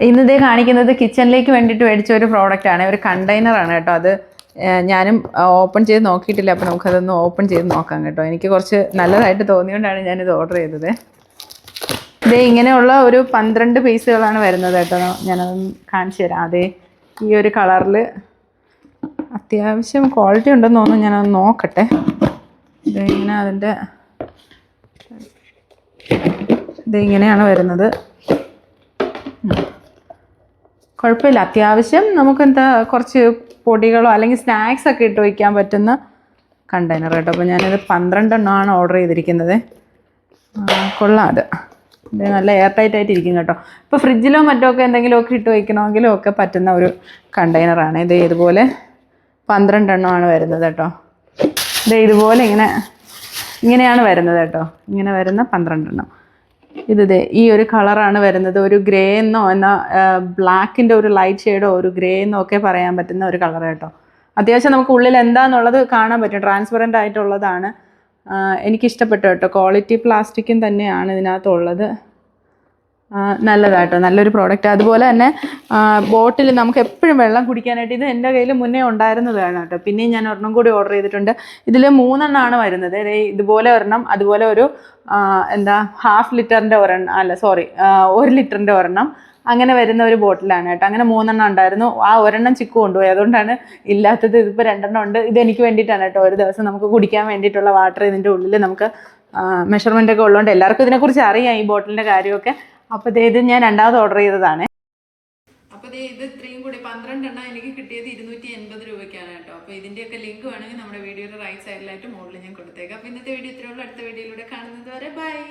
ഇന്നതേ കാണിക്കുന്നത് കിച്ചണിലേക്ക് വേണ്ടിയിട്ട് മേടിച്ച ഒരു പ്രോഡക്റ്റാണ്, ഒരു കണ്ടെയ്നറാണ് കേട്ടോ. അത് ഞാനും ഓപ്പൺ ചെയ്ത് നോക്കിയിട്ടില്ല, അപ്പോൾ നമുക്കതൊന്ന് ഓപ്പൺ ചെയ്ത് നോക്കാം കേട്ടോ. എനിക്ക് കുറച്ച് നല്ലതായിട്ട് തോന്നിയോണ്ടാണ് ഞാനിത് ഓർഡർ ചെയ്തത്. ഇതേ ഇങ്ങനെയുള്ള ഒരു 12 പീസുകളാണ് വരുന്നത് കേട്ടോ. ഞാനതൊന്ന് കാണിച്ചു തരാം. അതേ ഈ ഒരു കളറിൽ അത്യാവശ്യം ക്വാളിറ്റി ഉണ്ടെന്ന് തോന്നുന്നു. ഞാനതൊന്ന് നോക്കട്ടെ. ഇതിങ്ങനെ ഇതിങ്ങനെയാണ് വരുന്നത്. കുഴപ്പമില്ല, അത്യാവശ്യം നമുക്കെന്താ കുറച്ച് പൊടികളോ അല്ലെങ്കിൽ സ്നാക്സ് ഒക്കെ ഇട്ട് വയ്ക്കാൻ പറ്റുന്ന കണ്ടെയ്നർ കേട്ടോ. അപ്പോൾ ഞാനിത് 12 എണ്ണമാണ് ഓർഡർ ചെയ്തിരിക്കുന്നത്. കൊള്ളാം. ഇത് നല്ല എയർ ടൈറ്റ് ആയിട്ട് ഇരിക്കും കേട്ടോ. ഇപ്പോൾ ഫ്രിഡ്ജിലോ മറ്റോ ഒക്കെ എന്തെങ്കിലുമൊക്കെ ഇട്ട് വയ്ക്കണമെങ്കിലും ഒക്കെ പറ്റുന്ന ഒരു കണ്ടെയ്നറാണ് ഇത്. ഇതുപോലെ 12 എണ്ണമാണ് വരുന്നത് കേട്ടോ. ഇതുപോലെ ഇങ്ങനെയാണ് വരുന്നത് കേട്ടോ. ഇങ്ങനെ വരുന്ന 12 എണ്ണം. ഇത് ഈ ഒരു കളറാണ് വരുന്നത്. ഒരു ഗ്രേ എന്നോ എന്നാൽ ബ്ലാക്കിൻ്റെ ഒരു ലൈറ്റ് ഷെയ്ഡോ ഒരു ഗ്രേ എന്നോ ഒക്കെ പറയാൻ പറ്റുന്ന ഒരു കളർ കേട്ടോ. അത്യാവശ്യം നമുക്ക് ഉള്ളിൽ എന്താണെന്നുള്ളത് കാണാൻ പറ്റും. ട്രാൻസ്പെറൻ്റ് ആയിട്ടുള്ളതാണ്. എനിക്കിഷ്ടപ്പെട്ടു കേട്ടോ. ക്വാളിറ്റി പ്ലാസ്റ്റിക്കും തന്നെയാണ് ഇതിനകത്തുള്ളത്. നല്ലതാട്ടോ, നല്ലൊരു പ്രോഡക്റ്റ്. അതുപോലെ തന്നെ ബോട്ടിൽ നമുക്ക് എപ്പോഴും വെള്ളം കുടിക്കാനായിട്ട് ഇത് എൻ്റെ കയ്യിൽ മുന്നേ ഉണ്ടായിരുന്നതാണ് കേട്ടോ. പിന്നെയും ഞാൻ ഒരെണ്ണം കൂടി ഓർഡർ ചെയ്തിട്ടുണ്ട്. ഇതിൽ 3 എണ്ണമാണ് വരുന്നത്. ഇതുപോലെ ഒരെണ്ണം, അതുപോലെ ഒരു ½ ലിറ്ററിൻ്റെ ഒരെണ്ണം, അല്ല സോറി 1 ലിറ്ററിൻ്റെ ഒരെണ്ണം, അങ്ങനെ വരുന്ന ഒരു ബോട്ടിലാണ് കേട്ടോ. അങ്ങനെ 3 എണ്ണം ഉണ്ടായിരുന്നു. ആ ഒരെണ്ണം ചിക്കു കൊണ്ടുപോയി, അതുകൊണ്ടാണ് ഇല്ലാത്തത്. ഇതിപ്പോൾ 2 എണ്ണം ഉണ്ട്. ഇതെനിക്ക് വേണ്ടിയിട്ടാണ് കേട്ടോ. ഒരു ദിവസം നമുക്ക് കുടിക്കാൻ വേണ്ടിയിട്ടുള്ള വാട്ടർ ഇതിൻ്റെ ഉള്ളിൽ നമുക്ക് മെഷർമെൻ്റ് ഒക്കെ ഉള്ളതുകൊണ്ട് എല്ലാവർക്കും ഇതിനെക്കുറിച്ച് അറിയാം, ഈ ബോട്ടിലിൻ്റെ കാര്യമൊക്കെ. അപ്പോൾ ഇത് ഞാൻ 2ാമത് ഓർഡർ ചെയ്തതാണ്. അപ്പോൾ ഇത് ഇത്രയും കൂടി 12 എണ്ണം എനിക്ക് കിട്ടിയത് 280 രൂപയ്ക്കാണ് കേട്ടോ. അപ്പോൾ ഇതിൻ്റെയൊക്കെ ലിങ്ക് വേണമെങ്കിൽ നമ്മുടെ വീഡിയോയുടെ റൈറ്റ് സൈഡിലായിട്ട് മുകളിൽ ഞാൻ കൊടുത്തേക്കാം. അപ്പോൾ ഇന്നത്തെ വീഡിയോ ഇത്രയുള്ള, അടുത്ത വീഡിയോയിലൂടെ കാണുന്നത് വരെ ബൈ.